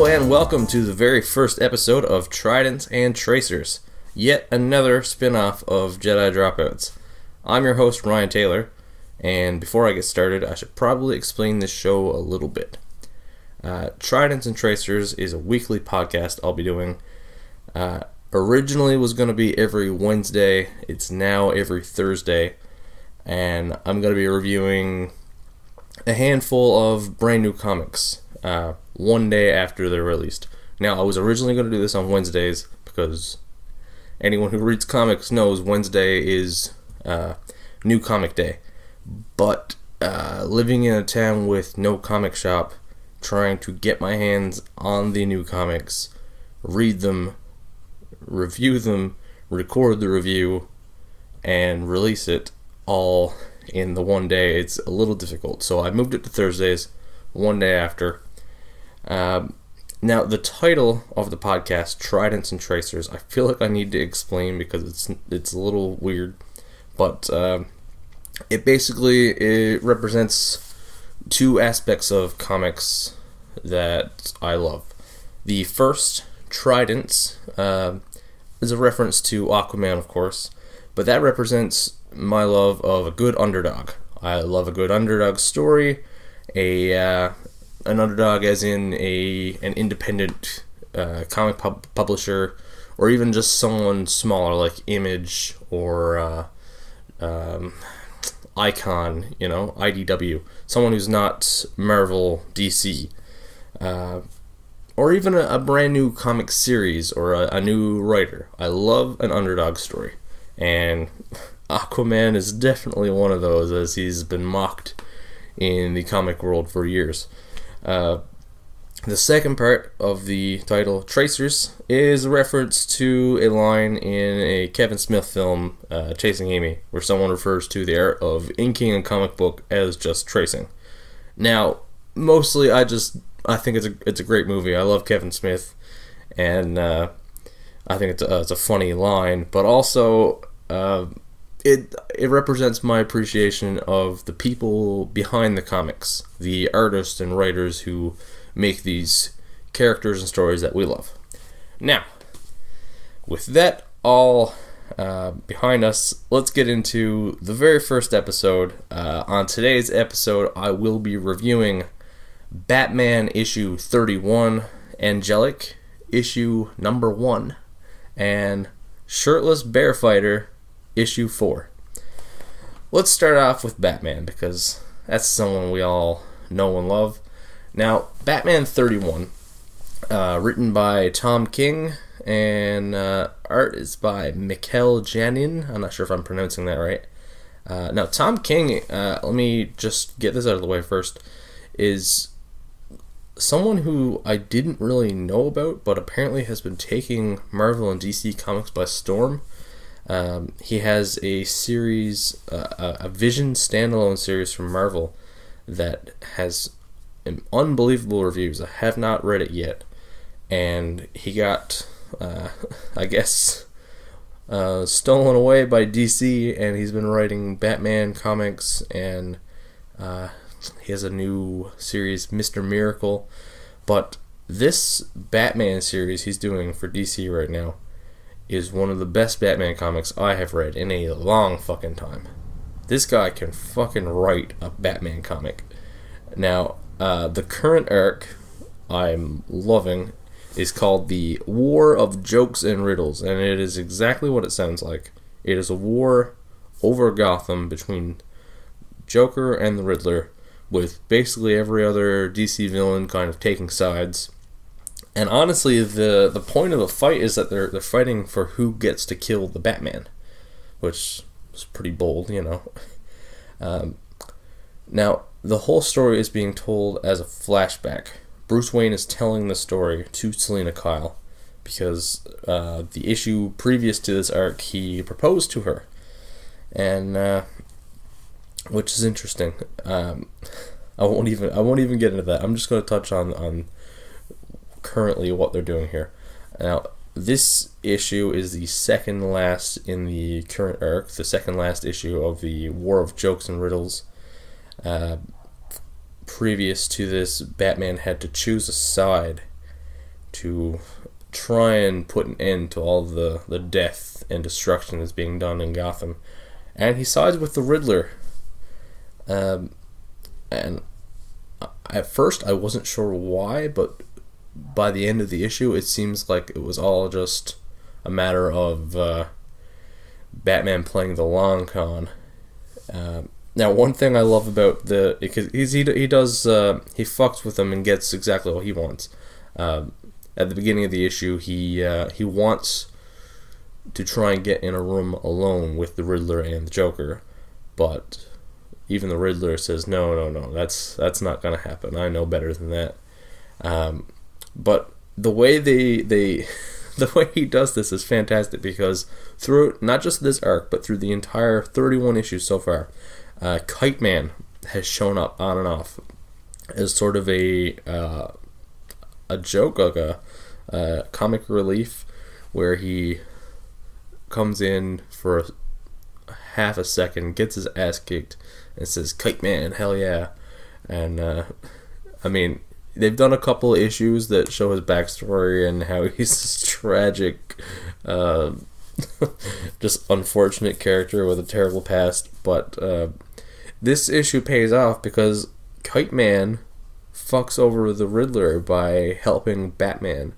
Hello and welcome to the very first episode of Tridents and Tracers, yet another spin-off of Jedi Dropouts. I'm your host, Ryan Taylor, and before I get started, I should probably explain this show a little bit. Tridents and Tracers is a weekly podcast I'll be doing. Originally was going to be every Wednesday, it's now every Thursday, and I'm going to be reviewing a handful of brand new comics one day after they're released. Now, I was originally going to do this on Wednesdays because anyone who reads comics knows Wednesday is New Comic Day. But living in a town with no comic shop, trying to get my hands on the new comics, read them, review them, record the review, and release it all in the one day, it's a little difficult. So I moved it to Thursdays, one day after. Now, the title of the podcast, Tridents and Tracers, I feel like I need to explain because it's a little weird. But it represents two aspects of comics that I love. The first, Tridents, is a reference to Aquaman, of course, but that represents my love of a good underdog. I love a good underdog story, an underdog as in an independent comic publisher, or even just someone smaller like Image or Icon, IDW, someone who's not Marvel, DC, or even a brand new comic series or a new writer. I love an underdog story, and Aquaman is definitely one of those, as he's been mocked in the comic world for years. The second part of the title, Tracers, is a reference to a line in a Kevin Smith film, Chasing Amy, where someone refers to the art of inking a comic book as just tracing. Now, mostly I think it's a great movie. I love Kevin Smith, and I think it's a funny line, but also it represents my appreciation of the people behind the comics, the artists and writers who make these characters and stories that we love. Now, with that all behind us, let's get into the very first episode. On today's episode, I will be reviewing Batman issue 31, Angelic issue number 1, and Shirtless Bear Fighter issue 4. Let's start off with Batman, because that's someone we all know and love. Now, Batman 31, written by Tom King, and art is by Mikel Janin. I'm not sure if I'm pronouncing that right. Now, Tom King, let me just get this out of the way first, is someone who I didn't really know about, but apparently has been taking Marvel and DC Comics by storm. He has a series, a Vision standalone series from Marvel that has unbelievable reviews. I have not read it yet, and he got, I guess, stolen away by DC, and he's been writing Batman comics, and he has a new series, Mr. Miracle. But this Batman series he's doing for DC right now is one of the best Batman comics I have read in a long fucking time. This guy can fucking write a Batman comic. Now, the current arc I'm loving is called the War of Jokes and Riddles, and it is exactly what it sounds like. It is a war over Gotham between Joker and the Riddler, with basically every other DC villain kind of taking sides. And honestly, the point of the fight is that they're fighting for who gets to kill the Batman, which is pretty bold, Now, the whole story is being told as a flashback. Bruce Wayne is telling the story to Selina Kyle because the issue previous to this arc, he proposed to her, and which is interesting. I won't even get into that. I'm just going to touch on currently what they're doing here. Now, this issue is the second last in the current arc, the second last issue of the War of Jokes and Riddles. Previous to this, Batman had to choose a side, to try and put an end to all the death and destruction that's being done in Gotham. And he sides with the Riddler. And at first I wasn't sure why, but by the end of the issue it seems like it was all just a matter of Batman playing the long con. Now, one thing I love about because he fucks with them and gets exactly what he wants. At the beginning of the issue, he wants to try and get in a room alone with the Riddler and the Joker, but even the Riddler says no, that's not gonna happen. I know better than that. But the way the way he does this is fantastic, because through not just this arc, but through the entire 31 issues so far, Kite Man has shown up on and off as sort of a joke, like a comic relief, where he comes in for half a second, gets his ass kicked, and says, "Kite Man, hell yeah!" And I mean, they've done a couple of issues that show his backstory and how he's this tragic, just unfortunate character with a terrible past. But this issue pays off because Kite Man fucks over the Riddler by helping Batman.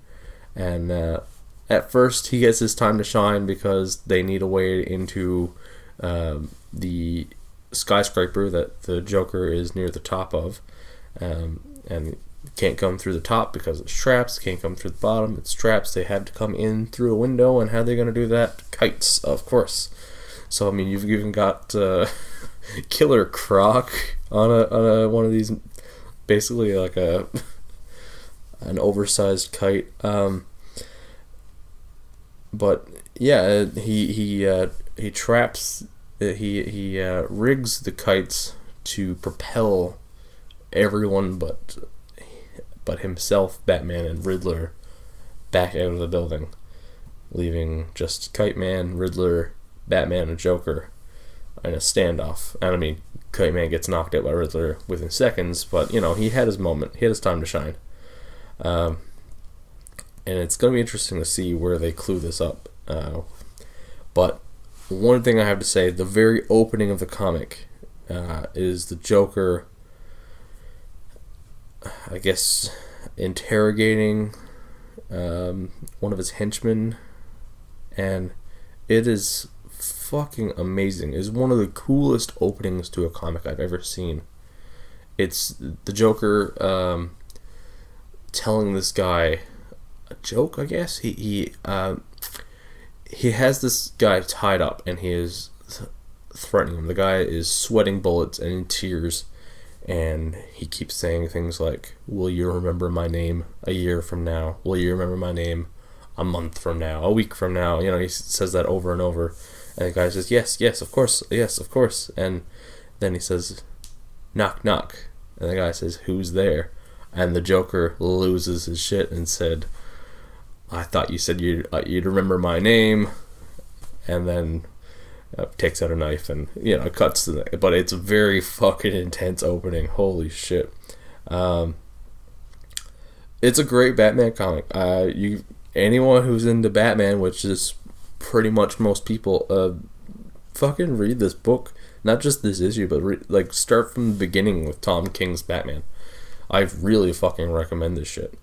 And at first he gets his time to shine because they need a way into the skyscraper that the Joker is near the top of. And can't come through the top because it's traps, can't come through the bottom, it's traps. They had to come in through a window, and how are they going to do that? Kites, of course. So I mean, you've even got Killer Croc on a one of these, basically like an oversized kite. But yeah, he traps, he rigs the kites to propel everyone but himself, Batman, and Riddler back out of the building, leaving just Kite Man, Riddler, Batman, and Joker in a standoff. And I mean, Kite Man gets knocked out by Riddler within seconds, but you know, he had his moment, he had his time to shine. And it's going to be interesting to see where they clue this up. But one thing I have to say, the very opening of the comic is the Joker, I guess, interrogating one of his henchmen, and it is fucking amazing. It's one of the coolest openings to a comic I've ever seen. It's the Joker telling this guy a joke, I guess. He has this guy tied up, and he is threatening him. The guy is sweating bullets and in tears, and he keeps saying things like, "Will you remember my name a year from now? Will you remember my name a month from now? A week from now?" You know, he says that over and over. And the guy says, yes, of course, yes, of course. And then he says, "Knock, knock." And the guy says, "Who's there?" And the Joker loses his shit and said, "I thought you said you'd remember my name." And then takes out a knife and, you know, cuts to it. But it's a very fucking intense opening. Holy shit. It's a great Batman comic. Anyone who's into Batman, which is pretty much most people, fucking read this book. Not just this issue, but start from the beginning with Tom King's Batman. I really fucking recommend this shit.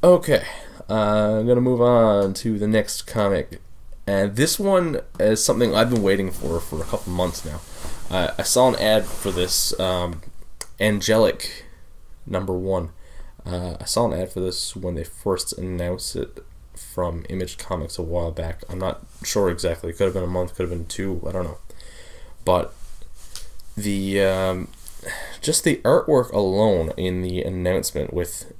Okay, I'm gonna move on to the next comic. And this one is something I've been waiting for a couple months now. I saw an ad for this, Angelic #1. I saw an ad for this when they first announced it from Image Comics a while back. I'm not sure exactly. It could have been a month, could have been 2. I don't know. But the just the artwork alone in the announcement, with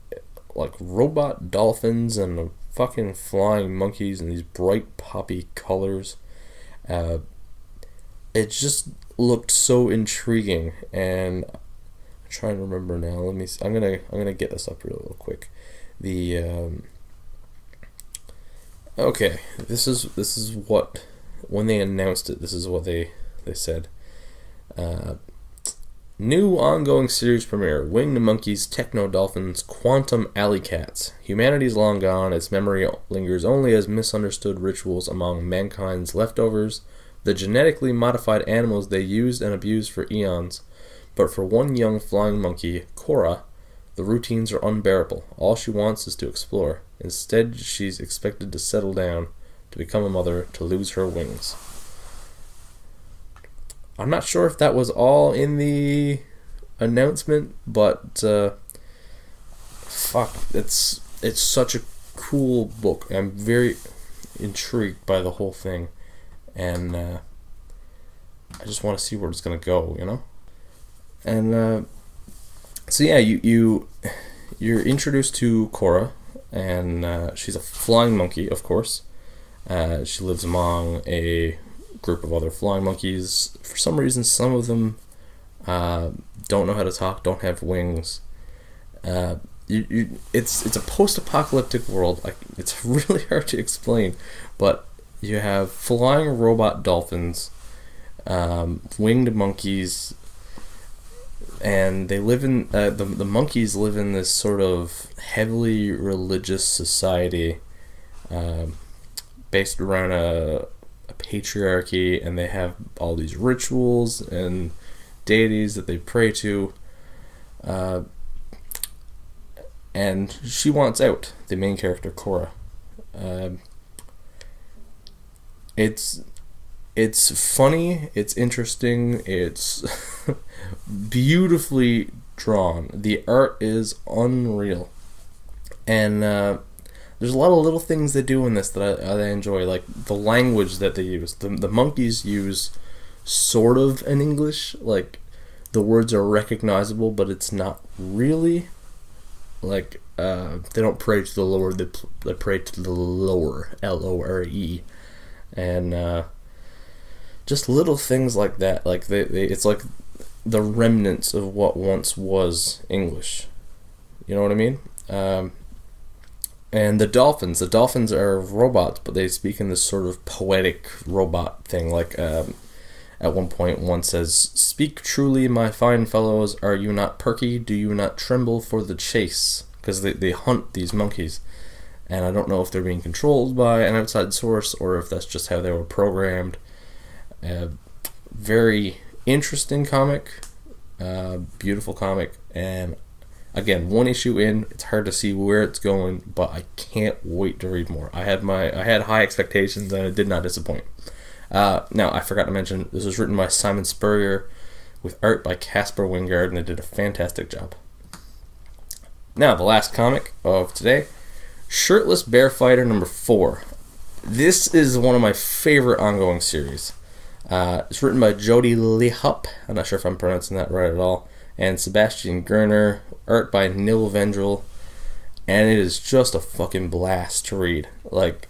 like robot dolphins and fucking flying monkeys and these bright poppy colors, it just looked so intriguing. And I'm trying to remember now. Let me see. I'm gonna get this up real quick. The okay, this is what, when they announced it, this is what they said. New ongoing series premiere, Winged Monkeys, Techno Dolphins, Quantum Alley Cats. Humanity is long gone, its memory lingers only as misunderstood rituals among mankind's leftovers, the genetically modified animals they used and abused for eons. But for one young flying monkey, Cora, the routines are unbearable. All she wants is to explore. Instead, she's expected to settle down, to become a mother, to lose her wings. I'm not sure if that was all in the announcement, but it's such a cool book. I'm very intrigued by the whole thing, and I just want to see where it's gonna go, you know. And so yeah, you're introduced to Cora, and she's a flying monkey, of course. She lives among a group of other flying monkeys. For some reason, some of them don't know how to talk, don't have wings. It's a post-apocalyptic world. It's really hard to explain, but you have flying robot dolphins, winged monkeys, and they live in the monkeys live in this sort of heavily religious society, based around a patriarchy, and they have all these rituals and deities that they pray to, and she wants out, the main character Cora. It's funny, it's interesting, it's beautifully drawn, the art is unreal, and there's a lot of little things they do in this that I enjoy, like the language that they use. The monkeys use sort of an English, like the words are recognizable, but it's not really. Like, they don't pray to the lower, they pray to the lower, Lore. And just little things like that. Like, it's like the remnants of what once was English. You know what I mean? And the dolphins are robots, but they speak in this sort of poetic robot thing. Like, at one point, one says, "Speak truly, my fine fellows, are you not perky? Do you not tremble for the chase?" Because they hunt these monkeys. And I don't know if they're being controlled by an outside source or if that's just how they were programmed. Very interesting comic, beautiful comic, and again, one issue in, it's hard to see where it's going, but I can't wait to read more. I had high expectations, and it did not disappoint. Now, I forgot to mention, this was written by Simon Spurrier, with art by Casper Wingard, and they did a fantastic job. Now, the last comic of today, Shirtless Bear Fighter number 4. This is one of my favorite ongoing series. It's written by Jody Lehup, I'm not sure if I'm pronouncing that right at all, and Sebastian Gerner, art by Nil Vendrell, and it is just a fucking blast to read. Like,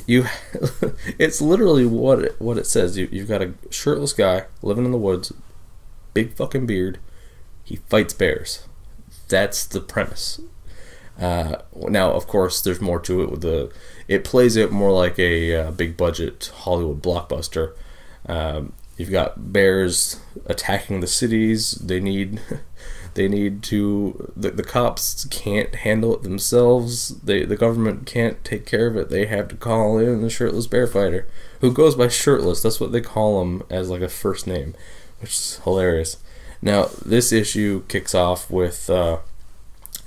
it's literally what it says. You've got a shirtless guy living in the woods, big fucking beard, he fights bears. That's the premise. Now, of course, there's more to it. It plays out more like a big budget Hollywood blockbuster. You've got bears attacking the cities. They need to. The cops can't handle it themselves. The government can't take care of it. They have to call in the shirtless bear fighter, who goes by Shirtless. That's what they call him as like a first name, which is hilarious. Now, this issue kicks off with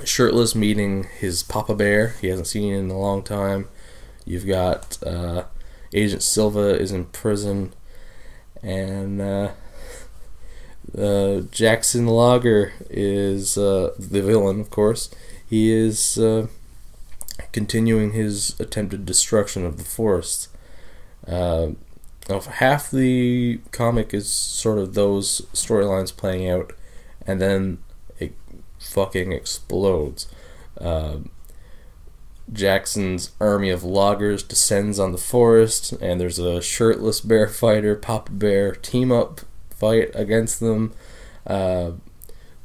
Shirtless meeting his Papa Bear. He hasn't seen in a long time. You've got Agent Silva is in prison, and Jackson Lager is the villain, of course. He is continuing his attempted destruction of the forest. Half the comic is sort of those storylines playing out, and then it fucking explodes. Jackson's army of loggers descends on the forest, and there's a shirtless bear fighter, Papa Bear team up fight against them.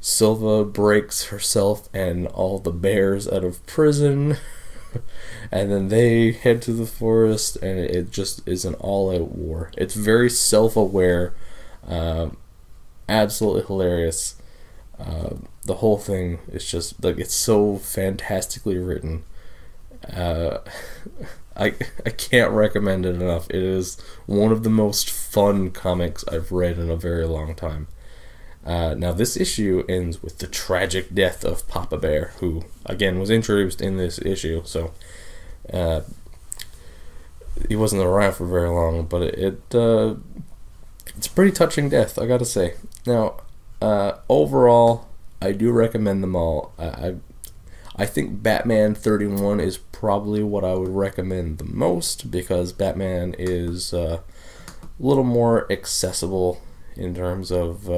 Silva breaks herself and all the bears out of prison, and then they head to the forest, and it just is an all-out war. It's very self-aware, absolutely hilarious. The whole thing is just like, it's so fantastically written. Uh, I can't recommend it enough. It is one of the most fun comics I've read in a very long time. Now this issue ends with the tragic death of Papa Bear, who again was introduced in this issue. So he wasn't around for very long, but it's a pretty touching death, I gotta say. Now, overall, I do recommend them all. I think Batman 31 is probably what I would recommend the most, because Batman is a little more accessible in terms of,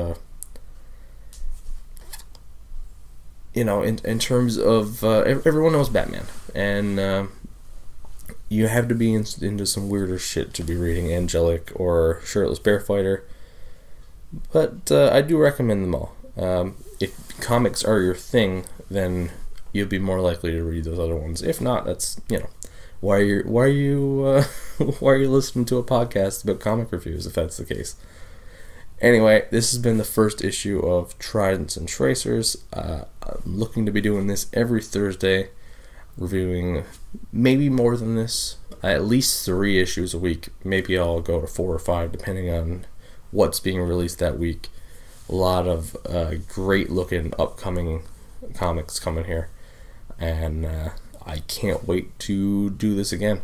in terms of, everyone knows Batman, and you have to be into some weirder shit to be reading Angelic or Shirtless Bear Fighter, but I do recommend them all. If comics are your thing, then you'll be more likely to read those other ones. If not, that's, why are you why are you listening to a podcast about comic reviews if that's the case? Anyway, this has been the first issue of Tridents and Tracers. I'm looking to be doing this every Thursday, reviewing maybe more than this, at least 3 issues a week. Maybe I'll go to 4 or 5 depending on what's being released that week. A lot of great looking upcoming comics coming here, and I can't wait to do this again.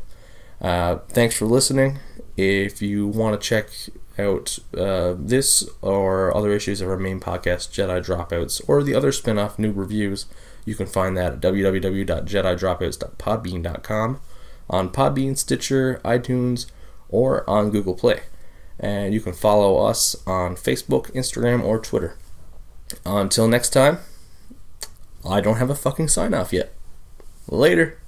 Thanks for listening. If you want to check out this or other issues of our main podcast, Jedi Dropouts, or the other spin-off New Reviews, you can find that at www.jedidropouts.podbean.com, on Podbean, Stitcher, iTunes, or on Google Play. And you can follow us on Facebook, Instagram, or Twitter. Until next time, I don't have a fucking sign-off yet. Later.